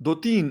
2-3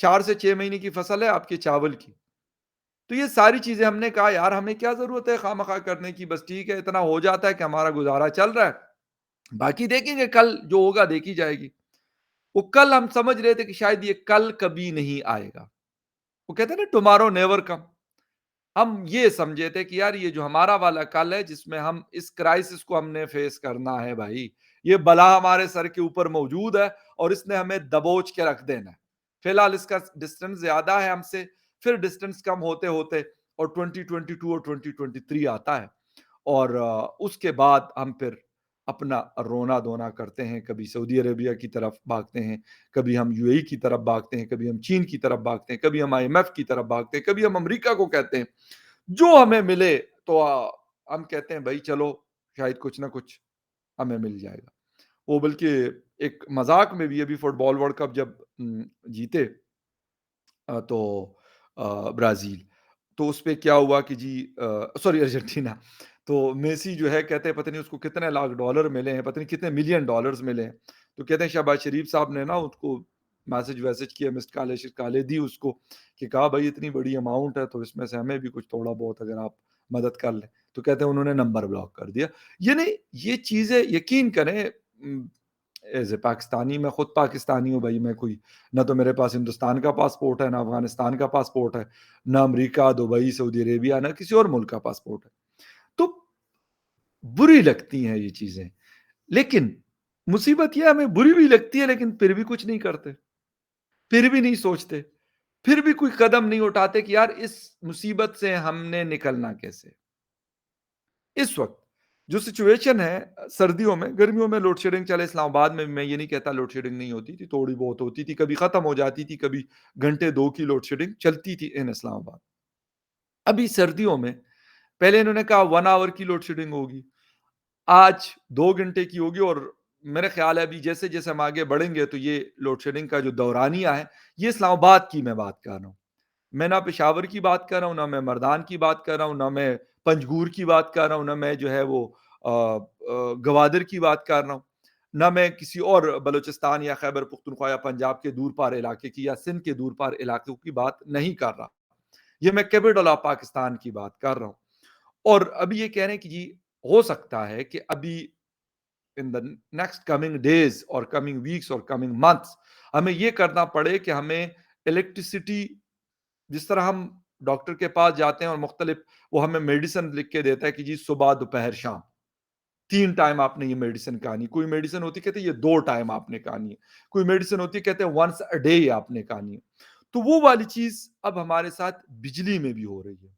4 سے 6 مہینے کی فصل ہے آپ کے چاول کی۔ تو یہ ساری چیزیں ہم نے کہا یار ہمیں کیا ضرورت ہے خواہ کرنے کی، بس ٹھیک ہے اتنا ہو جاتا ہے کہ ہمارا گزارا چل رہا ہے، باقی دیکھیں گے کل جو ہوگا دیکھی جائے گی۔ وہ کل ہم سمجھ رہے تھے کہ شاید یہ کل کبھی نہیں آئے گا، وہ کہتے ہیں نا ٹمارو نیور کم، ہم یہ سمجھے تھے کہ یار یہ جو ہمارا والا کل ہے جس میں ہم اس کرائسس کو ہم نے فیس کرنا ہے بھائی، یہ بلا ہمارے سر کے اوپر موجود ہے اور اس نے ہمیں دبوچ کے رکھ دینا ہے۔ فی الحال اس کا ڈسٹینس زیادہ ہے ہم سے، پھر ڈسٹینس کم ہوتے ہوتے اور 2022 اور 2023 آتا ہے، اور اس کے بعد ہم پھر اپنا رونا دھونا کرتے ہیں، کبھی سعودی عربیہ کی طرف بھاگتے ہیں، کبھی ہم یو اے کی طرف بھاگتے ہیں، کبھی ہم چین کی طرف بھاگتے ہیں، کبھی ہم آئی ایم ایف کی طرف بھاگتے ہیں، کبھی ہم امریکہ کو کہتے ہیں، جو ہمیں ملے تو ہم کہتے ہیں بھائی چلو شاید کچھ نہ کچھ ہمیں مل جائے گا۔ وہ بلکہ ایک مذاق میں بھی ابھی فٹ بال ورلڈ کپ جب جیتے تو برازیل، تو اس پہ کیا ہوا کہ جی سوری ارجنٹینا، تو میسی جو ہے کہتے ہیں پتہ نہیں اس کو کتنے لاکھ ڈالر ملے ہیں، پتہ نہیں کتنے ملین ڈالرز ملے ہیں، تو کہتے ہیں شہباز شریف صاحب نے نا اس کو میسج ویسج کیا، مسڈ کالے شکالے دی اس کو کہ کہا بھائی اتنی بڑی اماؤنٹ ہے تو اس میں سے ہمیں بھی کچھ تھوڑا بہت اگر آپ مدد کر لیں، تو کہتے ہیں انہوں نے نمبر بلاک کر دیا۔ یعنی یہ چیزیں یقین کریں، ایز اے پاکستانی، میں خود پاکستانی ہوں بھائی، میں کوئی نہ تو میرے پاس ہندوستان کا پاسپورٹ ہے، نہ افغانستان کا پاسپورٹ ہے، نہ امریکہ، دبئی، سعودی عربیہ، نہ کسی اور ملک کا پاسپورٹ ہے، تو بری لگتی ہیں یہ چیزیں، لیکن مصیبت یہ ہمیں بری بھی لگتی ہے لیکن پھر بھی کچھ نہیں کرتے، پھر بھی نہیں سوچتے، پھر بھی کوئی قدم نہیں اٹھاتے کہ یار اس مصیبت سے ہم نے نکلنا کیسے۔ اس وقت جو سچویشن ہے سردیوں میں، گرمیوں میں لوڈ شیڈنگ چلے اسلام آباد میں یہ نہیں کہتا لوڈ شیڈنگ نہیں ہوتی تھی، تھوڑی بہت ہوتی تھی، کبھی ختم ہو جاتی تھی، کبھی گھنٹے دو کی لوڈ شیڈنگ چلتی تھی ان اسلام آباد۔ ابھی سردیوں میں پہلے انہوں نے کہا 1 آور کی لوڈ شیڈنگ ہوگی، آج 2 گھنٹے کی ہوگی، اور میرے خیال ہے ابھی جیسے جیسے ہم آگے بڑھیں گے تو یہ لوڈ شیڈنگ کا جو دورانیہ ہے، یہ اسلام آباد کی میں بات کر رہا ہوں، میں نہ پشاور کی بات کر رہا ہوں، نہ میں مردان کی بات کر رہا ہوں، نہ میں پنجگور کی بات کر رہا ہوں، نہ میں جو ہے وہ گوادر کی بات کر رہا ہوں، نہ میں کسی اور بلوچستان یا خیبر پختونخوا یا پنجاب کے دور پار علاقے کی یا سندھ کے دور پار علاقوں کی بات نہیں کر رہا، یہ میں کیپٹل آف پاکستان کی بات کر رہا ہوں۔ اور ابھی یہ کہہ رہے ہیں کہ جی ہو سکتا ہے کہ ابھی ان دا نیکسٹ کمنگ ڈیز اور کمنگ ویکس اور کمنگ منتھس ہمیں یہ کرنا پڑے کہ ہمیں الیکٹریسٹی، جس طرح ہم ڈاکٹر کے پاس جاتے ہیں اور مختلف وہ ہمیں میڈیسن لکھ کے دیتا ہے کہ جی صبح دوپہر شام 3 ٹائم آپ نے یہ میڈیسن کہانی، کوئی میڈیسن ہوتی کہتے ہیں یہ 2 ٹائم آپ نے کہانی ہے، کوئی میڈیسن ہوتی کہتے ہیں ونس اے ڈے آپ نے کہانی ہے، تو وہ والی چیز اب ہمارے ساتھ بجلی میں بھی ہو رہی ہے۔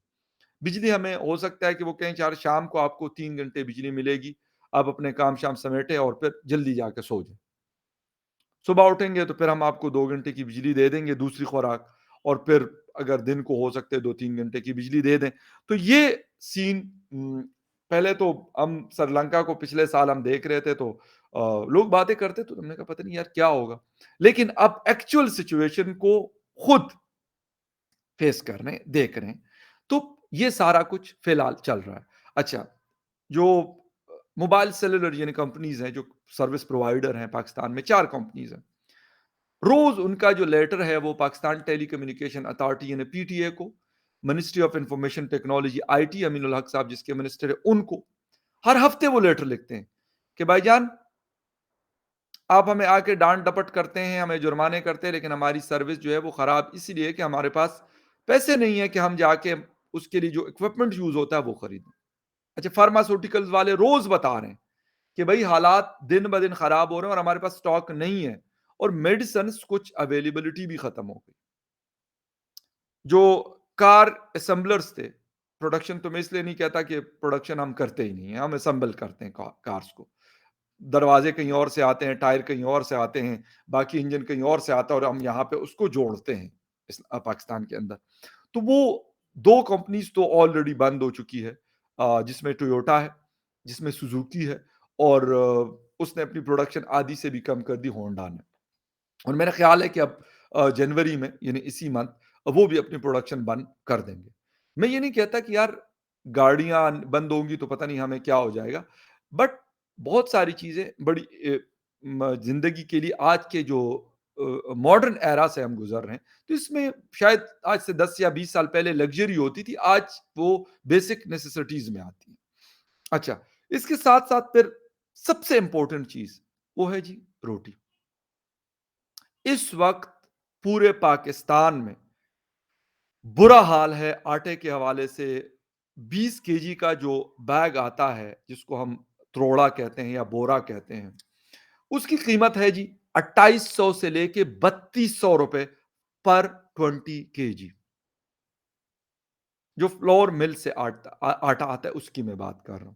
بجلی ہمیں ہو سکتا ہے کہ وہ کہیں چار شام کو آپ کو 3 گھنٹے بجلی ملے گی، آپ اپنے کام شام سمیٹے اور پھر جلدی جا کے سو جائیں، صبح اٹھیں گے تو پھر ہم آپ کو 2 گھنٹے کی بجلی دے دیں گے دوسری خوراک، اور پھر اگر دن کو ہو سکتے 2-3 گھنٹے کی بجلی دے دیں، تو یہ سین پہلے تو ہم سری لنکا کو پچھلے سال ہم دیکھ رہے تھے تو لوگ باتیں کرتے تو ہم نے کہا پتہ نہیں یار کیا ہوگا، لیکن اب ایکچوئل سچویشن کو خود فیس کر رہے ہیں، دیکھ رہے ہیں، تو یہ سارا کچھ فی الحال چل رہا ہے۔ اچھا، جو موبائل سیلولر یعنی کمپنیز ہیں جو سروس پرووائڈر ہیں پاکستان میں 4 کمپنیز ہیں، روز ان کا جو لیٹر ہے وہ پاکستان ٹیلی کمیونیکیشن اتھارٹی یعنی پی ٹی اے کو، ministry of information technology I T Amin ul Haq صاحب جس کے منسٹر ہیں ان کو ہر ہفتے وہ لیٹر لکھتے ہیں کہ بھائی جان آپ ہمیں آ کے ڈانٹ ڈپٹ کرتے ہیں، ہمیں جرمانے کرتے ہیں، لیکن ہماری سروس جو ہے وہ خراب اسی لیے کہ ہمارے پاس پیسے نہیں ہے کہ ہم جا کے اس کے لیے جو اکوپمنٹ یوز ہوتا ہے وہ خریدیں۔ اچھا، فارماسوٹیکلز والے روز بتا رہے ہیں کہ بھائی حالات دن بدن خراب ہو رہے ہیں اور ہمارے پاس سٹاک نہیں ہے، اور میڈیسنز کچھ اویلیبلٹی بھی ختم ہو گئی۔ جو کار اسمبلرز تھے، پروڈکشن تو میں اس لیے نہیں کہتا کہ پروڈکشن ہم کرتے ہی نہیں ہیں، ہم اسمبل کرتے ہیں کارز کو، دروازے کہیں اور سے آتے ہیں، ٹائر کہیں اور سے آتے ہیں، باقی انجن کہیں اور سے آتا ہے اور ہم یہاں پہ اس کو جوڑتے ہیں پاکستان کے اندر، تو وہ 2 کمپنیز تو آلریڈی بند ہو چکی ہے، جس میں ٹویوٹا ہے، جس میں سوزوکی ہے، اور اس نے اپنی پروڈکشن آدھی سے بھی کم کر دی ہونڈا نے، اور میرا خیال ہے کہ اب جنوری میں یعنی اسی منتھ وہ بھی اپنی پروڈکشن بند کر دیں گے۔ میں یہ نہیں کہتا کہ یار گاڑیاں بند ہوں گی تو پتہ نہیں ہمیں کیا ہو جائے گا، بٹ بہت ساری چیزیں بڑی زندگی کے لیے آج کے جو ماڈرن ایرا سے ہم گزر رہے ہیں، تو اس میں شاید آج سے 10 یا 20 سال پہلے لگژری ہوتی تھی، آج وہ بیسک نیسیسٹیز میں آتی ہیں۔ اچھا، اس کے ساتھ ساتھ پھر سب سے امپورٹنٹ چیز وہ ہے جی روٹی۔ اس وقت پورے پاکستان میں برا حال ہے آٹے کے حوالے سے۔ 20 kg کا جو بیگ آتا ہے جس کو ہم تروڑا کہتے ہیں یا بورا کہتے ہیں، اس کی قیمت ہے جی 2800 سے لے کے 3200 روپے پر 20 kg۔ جو فلور مل سے آٹا آتا ہے اس کی میں بات کر رہا ہوں۔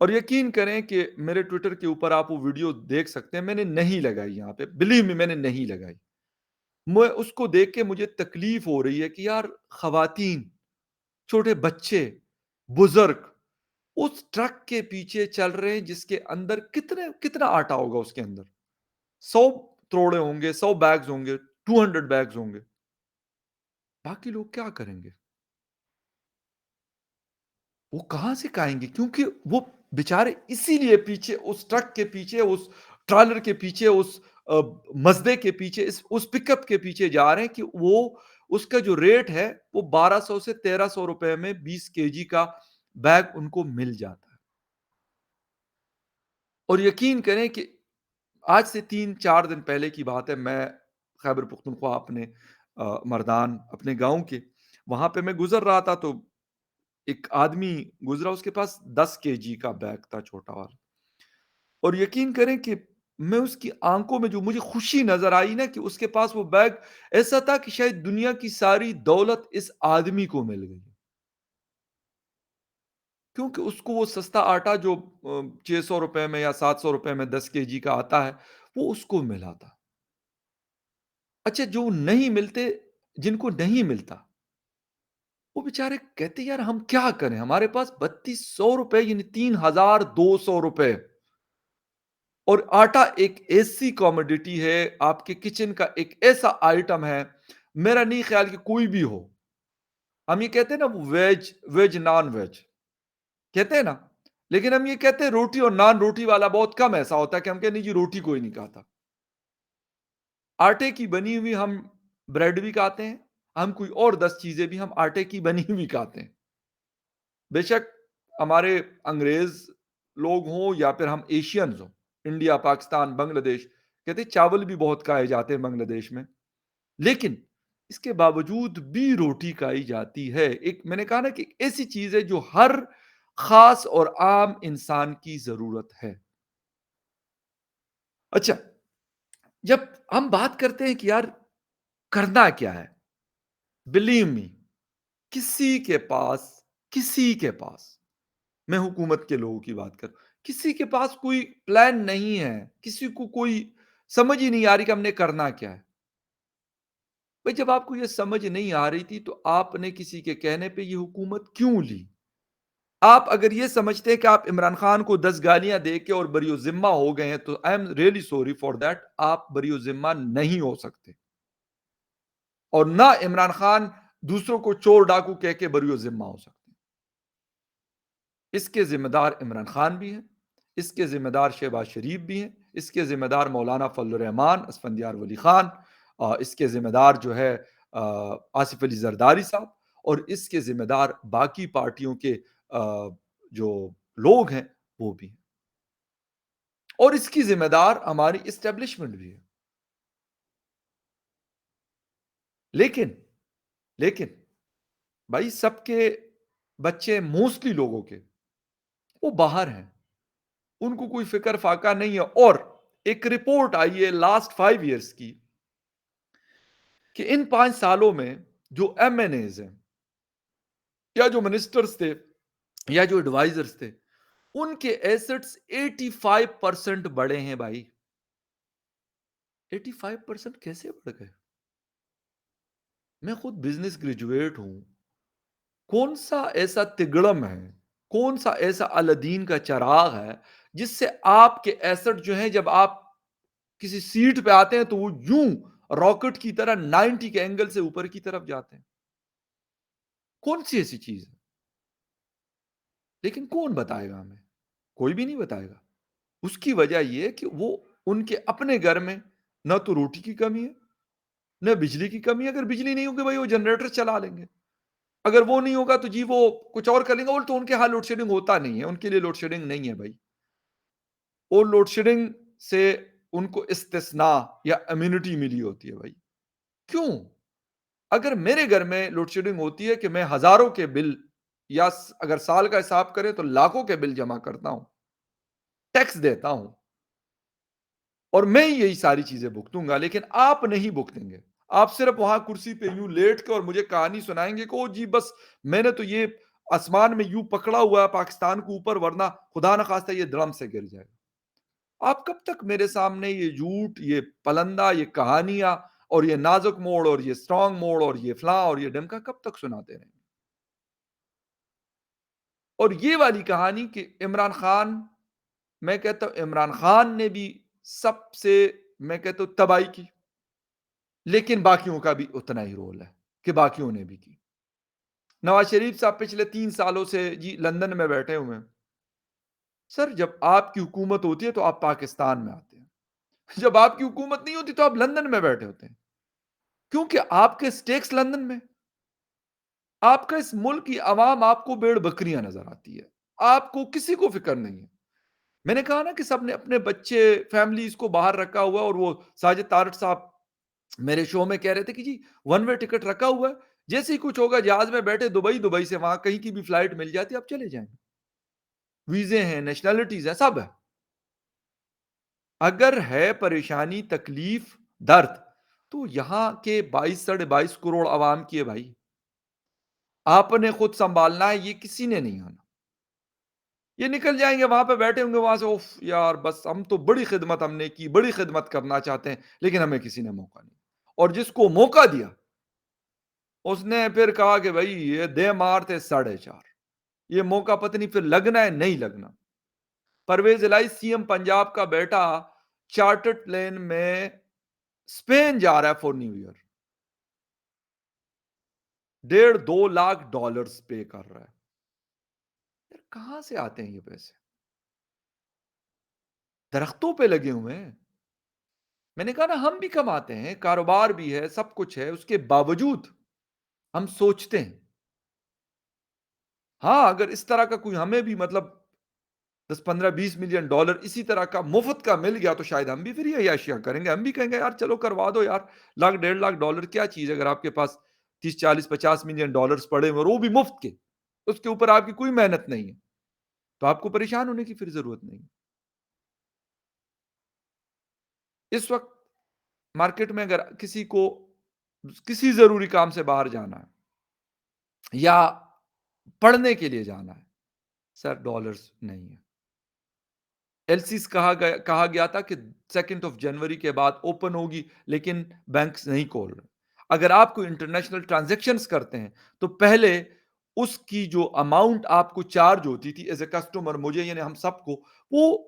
اور یقین کریں کہ میرے ٹویٹر کے اوپر آپ وہ ویڈیو دیکھ سکتے ہیں، میں نے نہیں لگائی یہاں پہ، بلیو می میں نے نہیں لگائی۔ میں اس کو دیکھ کے مجھے تکلیف ہو رہی ہے کہ یار خواتین، چھوٹے بچے، بزرگ اس ٹرک کے پیچھے چل رہے ہیں جس کے اندر کتنا آٹا ہوگا، اس کے اندر 100 تروڑے ہوں گے، 100 بیگز ہوں گے، 200 بیگز ہوں گے۔ باقی لوگ کیا کریں گے؟ وہ کہاں سے کھائیں گے؟ کیونکہ وہ بیچارے اسی لیے پیچھے اس ٹرک کے پیچھے، اس ٹرالر کے پیچھے، اس مزدے کے پیچھے، اس پک اپ کے پیچھے جا رہے ہیں کہ وہ اس کا جو ریٹ ہے وہ 1200 سے 1300 روپے میں 20 kg کا بیگ ان کو مل جاتا ہے۔ اور یقین کریں کہ آج سے 3-4 دن پہلے کی بات ہے، میں خیبر پختونخوا اپنے مردان اپنے گاؤں کے وہاں پہ میں گزر رہا تھا، تو ایک آدمی گزرا، اس کے پاس 10 kg کا بیگ تھا چھوٹا والا۔ اور یقین کریں کہ میں اس کی آنکھوں میں جو مجھے خوشی نظر آئی نا کہ اس کے پاس وہ بیگ ایسا تھا کہ شاید دنیا کی ساری دولت اس آدمی کو مل گئی، کیونکہ اس کو وہ سستا آٹا جو 600 روپے میں یا 700 روپے میں 10 kg کا آتا ہے وہ اس کو ملا تھا۔ اچھا، جو نہیں ملتے، جن کو نہیں ملتا، وہ بیچارے کہتے یار ہم کیا کریں، ہمارے پاس 3200 روپے یعنی 3200 روپے۔ اور آٹا ایک ایسی کوموڈٹی ہے، آپ کے کچن کا ایک ایسا آئٹم ہے، میرا نہیں خیال کہ کوئی بھی ہو۔ ہم یہ کہتے ہیں نا ویج نان ویج کہتے ہیں نا، لیکن ہم یہ کہتے ہیں روٹی اور نان روٹی والا بہت کم ایسا ہوتا ہے کہ ہم کہتے نہیں جی روٹی کوئی نہیں کھاتا۔ آٹے کی بنی ہوئی ہم بریڈ بھی کھاتے ہیں، ہم کوئی اور 10 چیزیں بھی ہم آٹے کی بنی ہوئی کھاتے ہیں۔ بے شک ہمارے انگریز لوگ ہوں یا پھر ہم ایشینز ہوں، انڈیا، پاکستان، بنگلہ دیش، کہتے ہیں چاول بھی بہت کھائے جاتے ہیں بنگلہ دیش میں، لیکن اس کے باوجود بھی روٹی کھائی جاتی ہے۔ ایک میں نے کہا نا کہ ایسی چیز ہے جو ہر خاص اور عام انسان کی ضرورت ہے۔ اچھا، جب ہم بات کرتے ہیں کہ یار کرنا کیا ہے، بلیو می کسی کے پاس میں حکومت کے لوگوں کی بات کروں، کسی کے پاس کوئی پلان نہیں ہے، کسی کو کوئی سمجھ ہی نہیں آ رہی کہ ہم نے کرنا کیا ہے۔ بھئی جب آپ کو یہ سمجھ نہیں آ رہی تھی تو آپ نے کسی کے کہنے پہ یہ حکومت کیوں لی؟ آپ اگر یہ سمجھتے ہیں کہ آپ عمران خان کو 10 گالیاں دے کے اور بری و ذمہ ہو گئے ہیں تو I am really sorry for that, آپ بری و ذمہ نہیں ہو سکتے، اور نہ عمران خان دوسروں کو چور ڈاکو کہہ کے بری و ذمہ ہو سکتے ہیں۔ اس کے ذمہ دار عمران خان بھی ہیں، اس کے ذمہ دار شہباز شریف بھی ہیں، اس کے ذمہ دار مولانا فضل الرحمان اسفندیار ولی خان، اس کے ذمہ دار جو ہے آصف علی زرداری صاحب، اور اس کے ذمہ دار باقی پارٹیوں کے جو لوگ ہیں وہ بھی ہیں، اور اس کی ذمہ دار ہماری اسٹیبلشمنٹ بھی ہے۔ لیکن لیکن بھائی سب کے بچے، موسٹلی لوگوں کے، وہ باہر ہیں، ان کو کوئی فکر فاقہ نہیں ہے۔ اور ایک رپورٹ آئی ہے لاسٹ 5 ایئرس کی کہ ان 5 سالوں میں جو ایم این ایز ہیں یا جو منسٹرز تھے یا جو ایڈوائزرز تھے، ان کے ایسٹس 85% بڑھے ہیں بھائی۔ 85% کیسے بڑھ گئے؟ میں خود بزنس گریجویٹ ہوں، کون سا ایسا تگڑم ہے، کون سا ایسا الدین کا چراغ ہے جس سے آپ کے ایسٹ جو ہیں جب آپ کسی سیٹ پہ آتے ہیں تو وہ یوں راکٹ کی طرح 90 کے اینگل سے اوپر کی طرف جاتے ہیں؟ کون سی ایسی چیز ہے؟ لیکن کون بتائے گا ہمیں؟ کوئی بھی نہیں بتائے گا۔ اس کی وجہ یہ کہ وہ ان کے اپنے گھر میں نہ تو روٹی کی کمی ہے، نہ بجلی کی کمی ہے۔ اگر بجلی نہیں ہوگی بھائی وہ جنریٹر چلا لیں گے، اگر وہ نہیں ہوگا تو جی وہ کچھ اور کر لیں گے، اور تو ان کے ہاں لوڈ شیڈنگ ہوتا نہیں ہے، ان کے لیے لوڈ شیڈنگ نہیں ہے بھائی، وہ لوڈ شیڈنگ سے ان کو استثناء یا امیونٹی ملی ہوتی ہے بھائی۔ کیوں؟ اگر میرے گھر میں لوڈ شیڈنگ ہوتی ہے کہ میں ہزاروں کے بل یا اگر سال کا حساب کرے تو لاکھوں کے بل جمع کرتا ہوں، ٹیکس دیتا ہوں، اور میں ہی یہی ساری چیزیں بھگتوں گا، لیکن آپ نہیں بھگتیں گے۔ آپ صرف وہاں کرسی پہ یوں لیٹ کے اور مجھے کہانی سنائیں گے کہ او جی بس میں نے تو یہ آسمان میں یوں پکڑا ہوا ہے پاکستان کو اوپر، ورنہ خدا نخواستہ یہ درم سے گر جائے گا۔ آپ کب تک میرے سامنے یہ جھوٹ، یہ پلندہ، یہ کہانیاں اور یہ نازک موڑ اور یہ اسٹرانگ موڑ اور یہ فلاں اور یہ ڈمکا کب تک سناتے رہیں گے؟ اور یہ والی کہانی کہ عمران خان، میں کہتا ہوں عمران خان نے بھی سب سے، میں کہتا ہوں تباہی کی، لیکن باقیوں کا بھی اتنا ہی رول ہے کہ باقیوں نے بھی کی۔ نواز شریف صاحب پچھلے 3 سالوں سے جی لندن میں بیٹھے ہوئے ہیں۔ سر جب آپ کی حکومت ہوتی ہے تو آپ پاکستان میں آتے ہیں، جب آپ کی حکومت نہیں ہوتی تو آپ لندن میں بیٹھے ہوتے ہیں، کیونکہ آپ کے سٹیکس لندن میں، آپ کا اس ملک کی عوام آپ کو بھیڑ بکریاں نظر آتی ہے، آپ کو کسی کو فکر نہیں ہے۔ میں نے کہا نا کہ سب نے اپنے بچے فیملیز کو باہر رکھا ہوا ہے، اور وہ ساجد طارق صاحب میرے شو میں کہہ رہے تھے کہ جی ون وے ٹکٹ رکھا ہوا ہے، جیسے ہی کچھ ہوگا جہاز میں بیٹھے دبئی، دبئی سے وہاں کہیں کی بھی فلائٹ مل جاتی ہے آپ چلے جائیں گے، ویزے ہیں، نیشنلٹیز ہیں، سب ہے۔ اگر ہے پریشانی، تکلیف، درد، تو یہاں کے 22 سے 22 کروڑ عوام کی ہے بھائی، آپ نے خود سنبھالنا ہے، یہ کسی نے نہیں آنا۔ یہ نکل جائیں گے وہاں پہ بیٹھے ہوں گے، وہاں سے اوف یار بس ہم تو بڑی خدمت ہم نے کی، بڑی خدمت کرنا چاہتے ہیں، لیکن ہمیں کسی نے موقع نہیں، اور جس کو موقع دیا اس نے پھر کہا کہ بھائی یہ دے مارتے 4.5، یہ موقع پتہ نہیں پھر لگنا ہے نہیں لگنا۔ پرویز الہی سی ایم پنجاب کا بیٹا چارٹرڈ پلین میں اسپین جا رہا ہے for New Year, 1.5 2 lakh dollars pay کر رہا ہے۔ یار کہاں سے آتے ہیں یہ پیسے؟ درختوں پہ لگے ہوئے ہیں۔ میں نے کہا نا ہم بھی کماتے ہیں، کاروبار بھی ہے، سب کچھ ہے، اس کے باوجود ہم سوچتے ہیں ہاں اگر اس طرح کا کوئی ہمیں بھی مطلب 10 15 20 ملین ڈالر اسی طرح کا مفت کا مل گیا تو شاید ہم بھی پھر یہ عیاشیاں کریں گے، ہم بھی کہیں گے یار چلو کروا دو یار، 1 لاکھ 1.5 لاکھ ڈالر کیا چیز ہے اگر آپ کے پاس 30 40 50 ملین ڈالرز پڑے ہوئے اور وہ بھی مفت کے، اس کے اوپر آپ کی کوئی محنت نہیں ہے، تو آپ کو پریشان ہونے کی پھر ضرورت نہیں ہے۔ اس وقت مارکیٹ میں اگر کسی کو کسی ضروری کام سے باہر جانا ہے یا پڑھنے کے لیے جانا ہے، سر ڈالرز نہیں ہے۔ ایل سیز کہا گیا تھا کہ 2 جنوری کے بعد اوپن ہوگی، لیکن بینکس نہیں کھول رہے۔ اگر آپ کو انٹرنیشنل ٹرانزیکشنز کرتے ہیں تو پہلے اس کی جو اماؤنٹ آپ کو چارج ہوتی تھی ایز اے کسٹمر، مجھے یعنی ہم سب کو، وہ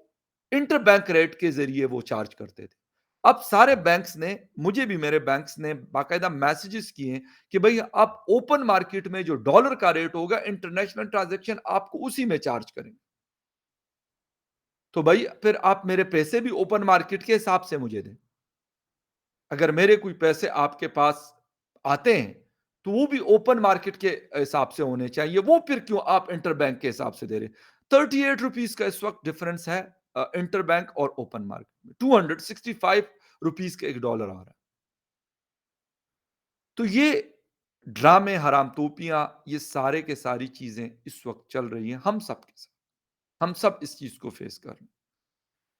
انٹر بینک ریٹ کے ذریعے وہ چارج کرتے تھے۔ اب سارے بینکس نے، مجھے بھی میرے بینکس نے باقاعدہ میسجز کیے ہیں کہ بھئی آپ اوپن مارکیٹ میں جو ڈالر کا ریٹ ہوگا انٹرنیشنل ٹرانزیکشن آپ کو اسی میں چارج کریں گے۔ تو بھائی پھر آپ میرے پیسے بھی اوپن مارکیٹ کے حساب سے مجھے دیں۔ اگر میرے کوئی پیسے آپ کے پاس آتے ہیں تو وہ بھی اوپن مارکیٹ کے حساب سے ہونے چاہیے، وہ پھر کیوں آپ انٹر بینک کے حساب سے دے رہے؟ 38 روپیز کا اس وقت ڈفرنس ہے انٹر بینک اور اوپن مارکیٹ میں، 265 روپیز کا $1 آ رہا ہے۔ تو یہ ڈرامے، حرام توپیاں، یہ سارے کے ساری چیزیں اس وقت چل رہی ہیں ہم سب کے ساتھ، ہم سب اس چیز کو فیس کر رہے ہیں۔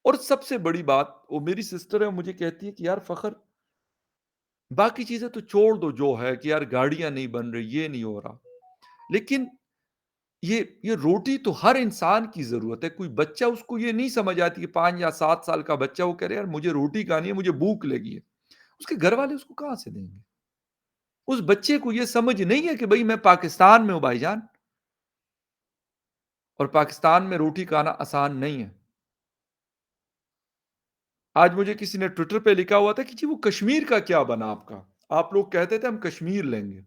اور سب سے بڑی بات، وہ میری سسٹر ہے، مجھے کہتی ہے کہ یار فخر باقی چیزیں تو چھوڑ دو، جو ہے کہ یار گاڑیاں نہیں بن رہی، یہ نہیں ہو رہا، لیکن یہ روٹی تو ہر انسان کی ضرورت ہے۔ کوئی بچہ اس کو یہ نہیں سمجھ آتی کہ 5 یا 7 سال کا بچہ وہ کہہ رہے یار مجھے روٹی کھانی ہے، مجھے بھوک لگی ہے، اس کے گھر والے اس کو کہاں سے دیں گے؟ اس بچے کو یہ سمجھ نہیں ہے کہ بھائی میں پاکستان میں ہوں بھائی جان، اور پاکستان میں روٹی کھانا آسان نہیں ہے۔ آج مجھے کسی نے ٹویٹر پہ لکھا ہوا تھا کہ جی وہ کشمیر کا کیا بنا آپ کا، آپ لوگ کہتے تھے ہم کشمیر لیں گے،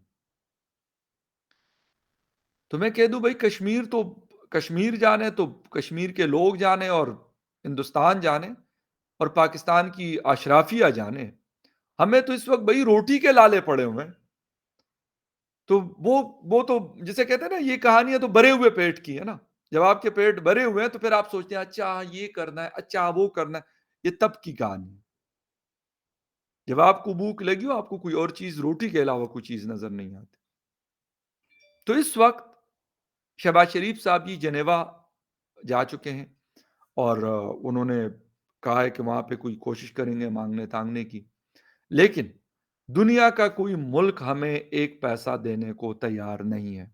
تو میں کہہ دوں بھائی کشمیر تو کشمیر جانے تو کشمیر کے لوگ جانے اور ہندوستان جانے، اور پاکستان کی اشرافیہ جانے، ہمیں تو اس وقت بھائی روٹی کے لالے پڑے ہوئے ہیں۔ تو وہ تو جسے کہتے ہیں نا، یہ کہانیاں تو بھرے ہوئے پیٹ کی ہے نا۔ جب آپ کے پیٹ بھرے ہوئے ہیں تو پھر آپ سوچتے ہیں اچھا یہ کرنا ہے، اچھا وہ کرنا ہے، یہ تب کی کہانی ہے۔ جب آپ کو بھوک لگی ہو، آپ کو کوئی اور چیز، روٹی کے علاوہ کوئی چیز نظر نہیں آتی۔ تو اس وقت شہباز شریف صاحب جی جنیوا جا چکے ہیں، اور انہوں نے کہا ہے کہ وہاں پہ کوئی کوشش کریں گے مانگنے تانگنے کی، لیکن دنیا کا کوئی ملک ہمیں ایک پیسہ دینے کو تیار نہیں ہے۔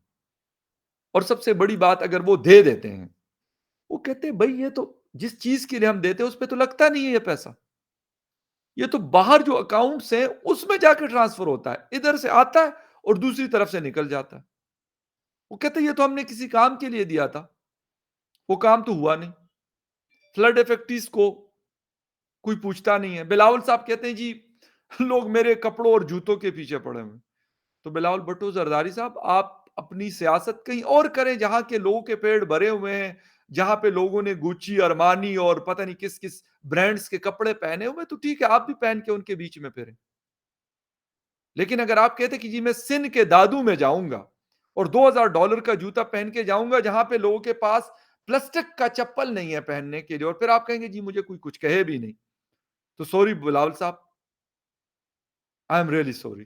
اور سب سے بڑی بات، اگر وہ دے دیتے ہیں، وہ کہتے ہیں بھائی یہ تو جس چیز کے لیے ہم دیتے ہیں اس پہ تو لگتا نہیں ہے یہ پیسہ، یہ تو باہر جو اکاؤنٹس ہیں اس میں جا کے ٹرانسفر ہوتا ہے، ادھر سے آتا ہے اور دوسری طرف سے نکل جاتا ہے۔ وہ کہتے ہیں یہ تو ہم نے کسی کام کے لیے دیا تھا، وہ کام تو ہوا نہیں۔ فلڈ افیکٹیز کو کوئی پوچھتا نہیں ہے۔ بلاول صاحب کہتے ہیں جی لوگ میرے کپڑوں اور جوتوں کے پیچھے پڑے ہوئے ہیں۔ تو بلاول بھٹو زرداری صاحب، آپ اپنی سیاست کہیں اور کریں جہاں کے لوگوں کے پیڑ بھرے ہوئے ہیں، جہاں پہ لوگوں نے گوچی، ارمانی اور پتہ نہیں کس کس برانڈز کے کپڑے پہنے ہوئے، تو ٹھیک ہے آپ بھی پہن کے ان کے بیچ میں پھریں۔ لیکن اگر آپ کہتے کہ جی میں سندھ کے دادو میں جاؤں گا اور $2000 کا جوتا پہن کے جاؤں گا جہاں پہ لوگوں کے پاس پلاسٹک کا چپل نہیں ہے پہننے کے لیے، اور پھر آپ کہیں گے جی مجھے کوئی کچھ کہے بھی نہیں، تو سوری بلاول صاحب، آئی ایم ریئلی سوری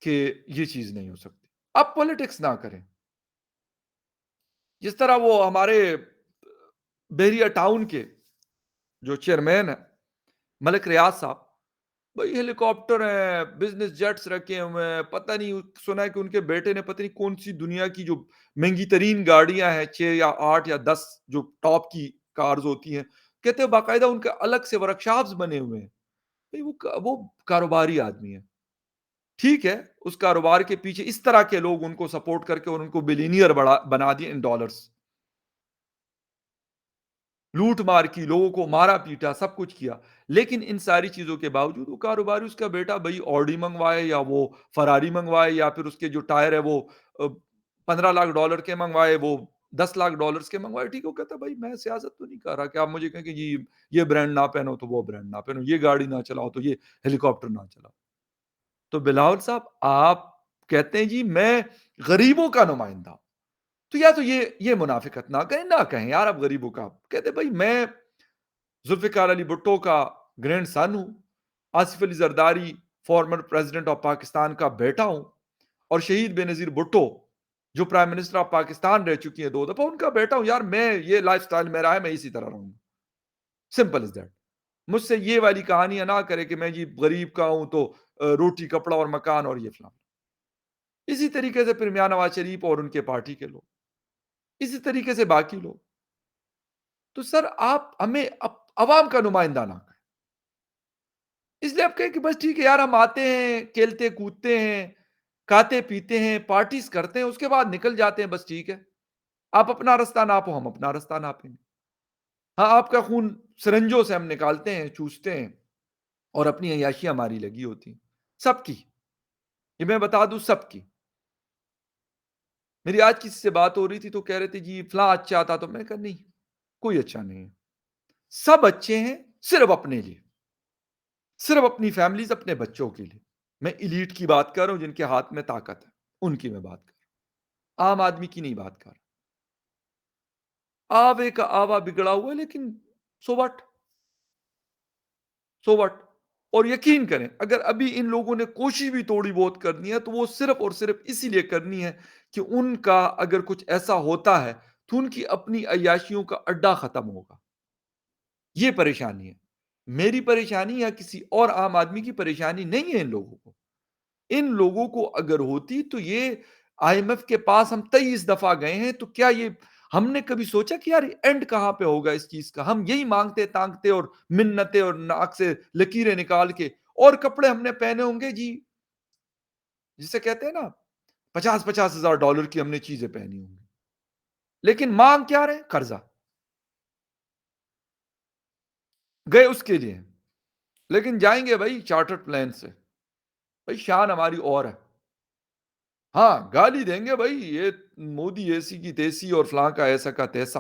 کہ یہ چیز نہیں ہو سکتی۔ آپ پولیٹکس نہ کریں۔ جس طرح وہ ہمارے بحریہ ٹاؤن کے جو چیئرمین ہیں ملک ریاض صاحب، بھائی ہیلی کاپٹر ہیں، بزنس جیٹس رکھے ہوئے ہیں، پتہ نہیں سنا ہے کہ ان کے بیٹے نے پتہ نہیں کون سی دنیا کی جو مہنگی ترین گاڑیاں ہیں، 6 یا 8 یا 10 جو ٹاپ کی کارز ہوتی ہیں، کہتے ہیں باقاعدہ ان کے الگ سے ورکشاپس بنے ہوئے ہیں۔ بھائی وہ کاروباری آدمی ہے، ٹھیک ہے، اس کاروبار کے پیچھے اس طرح کے لوگ ان کو سپورٹ کر کے اور ان کو بلینئر بنا دیے ان ڈالرز، لوٹ مار کی، لوگوں کو مارا پیٹا، سب کچھ کیا، لیکن ان ساری چیزوں کے باوجود وہ کاروباری، اس کا بیٹا بھائی آڈی منگوائے یا وہ فراری منگوائے یا پھر اس کے جو ٹائر ہے وہ $15 لاکھ کے منگوائے، وہ $10 لاکھ کے منگوائے، ٹھیک ہے، وہ کہتا ہے بھائی میں سیاست تو نہیں کر رہا کہ آپ مجھے کہیں کہ جی یہ برانڈ نہ پہنو تو وہ برانڈ نہ پہنو، یہ گاڑی نہ چلاؤ تو یہ ہیلی کاپٹر نہ چلاؤ۔ تو بلاول صاحب آپ کہتے ہیں جی میں غریبوں کا نمائندہ ہوں، تو یا تو یہ منافقت نہ کہیں یار، اب غریبوں کا کہتے بھائی میں ذوالفقار علی بھٹو کا گرینڈ سن ہوں، Asif Ali Zardari former president of Pakistan کا بیٹا ہوں، اور شہید بے نظیر بھٹو جو پرائم منسٹر آف پاکستان رہ چکی ہیں 2 دفعہ، ان کا بیٹا ہوں۔ یار میں یہ لائف سٹائل میرا ہے، میں اسی طرح رہوں گا، سمپل از دیٹ۔ مجھ سے یہ والی کہانیاں نہ کرے کہ میں جی غریب کا ہوں تو روٹی کپڑا اور مکان اور یہ فلاں۔ اسی طریقے سے پھر میاں نواز شریف اور ان کے پارٹی کے لوگ، اسی طریقے سے باقی لوگ۔ تو سر آپ ہمیں عوام کا نمائندہ نہ کریں، اس لیے آپ کہیں کہ بس ٹھیک ہے یار، ہم آتے ہیں، کھیلتے کودتے ہیں، کھاتے پیتے ہیں، پارٹیز کرتے ہیں، اس کے بعد نکل جاتے ہیں، بس ٹھیک ہے، آپ اپنا رستہ ناپو، ہم اپنا رستہ ناپیں گے۔ ہاں آپ کا خون سرنجوں سے ہم نکالتے ہیں، چوستے ہیں، اور اپنی عیاشیاں ہماری لگی ہوتی ہیں، سب کی، یہ میں بتا دوں سب کی۔ میری آج کسی سے بات ہو رہی تھی تو کہہ رہے تھے جی فلاں اچھا تھا، تو میں نے کہا نہیں، کوئی اچھا نہیں ہے، سب اچھے ہیں صرف اپنے لیے، صرف اپنی فیملیز، اپنے بچوں کے لیے۔ میں ایلیٹ کی بات کر رہا ہوں جن کے ہاتھ میں طاقت ہے، ان کی میں بات کر رہا ہوں، عام آدمی کی نہیں بات کر رہا۔ آوے کا آوا بگڑا ہوا ہے، لیکن سو وٹ، سو وٹ۔ اور یقین کریں اگر ابھی ان لوگوں نے کوشش بھی تھوڑی بہت کرنی ہے تو وہ صرف اور صرف اسی لیے کرنی ہے کہ ان کا اگر کچھ ایسا ہوتا ہے تو ان کی اپنی عیاشیوں کا اڈا ختم ہوگا۔ یہ پریشانی ہے، میری پریشانی یا کسی اور عام آدمی کی پریشانی نہیں ہے۔ ان لوگوں کو، ان لوگوں کو اگر ہوتی تو یہ آئی ایم ایف کے پاس ہم 23 دفعہ گئے ہیں، تو کیا یہ ہم نے کبھی سوچا کہ یار اینڈ کہاں پہ ہوگا اس چیز کا؟ ہم یہی مانگتے تانگتے اور منتیں اور ناک سے لکیریں نکال کے، اور کپڑے ہم نے پہنے ہوں گے جی جسے کہتے ہیں نا 50-50 ہزار ڈالر کی ہم نے چیزیں پہنی ہوں گی، لیکن مانگ کیا رہے؟ قرضہ گئے اس کے لیے، لیکن جائیں گے بھائی چارٹرڈ پلین سے، بھائی شان ہماری اور ہے۔ ہاں گالی دیں گے بھائی، یہ مودی ایسی کی تیسی اور فلاں کا ایسا کا تیسا،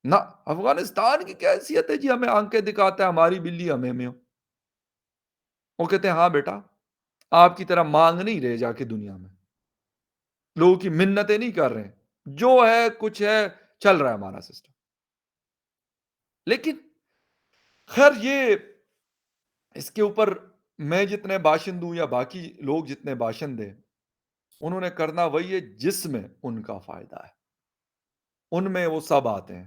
نہ افغانستان کی کیا حیثیت ہے جی ہمیں آنکھیں دکھاتا ہے ہماری بلی ہمیں میں ہو. وہ کہتے ہیں ہاں بیٹا آپ کی طرح مانگ نہیں رہے جا کے دنیا میں لوگوں کی منتیں نہیں کر رہے ہیں جو ہے کچھ ہے چل رہا ہے ہمارا سسٹم. لیکن خیر یہ اس کے اوپر میں جتنے باشند ہوں یا باقی لوگ جتنے باشند ہیں انہوں نے کرنا وہی ہے جس میں ان کا فائدہ ہے ان میں وہ سب آتے ہیں.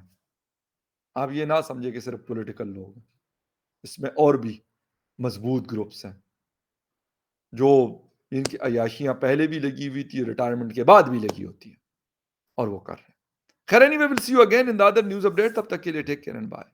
آپ یہ نہ سمجھے کہ صرف پولیٹیکل لوگ ہیں اس میں اور بھی مضبوط گروپس ہیں جو ان کی عیاشیاں پہلے بھی لگی ہوئی تھی ریٹائرمنٹ کے بعد بھی لگی ہوتی ہیں اور وہ کر رہے ہیں. خیر anyway will see you again in the other news update. تب تک کے لیے ٹیک کیئر اینڈ بائے.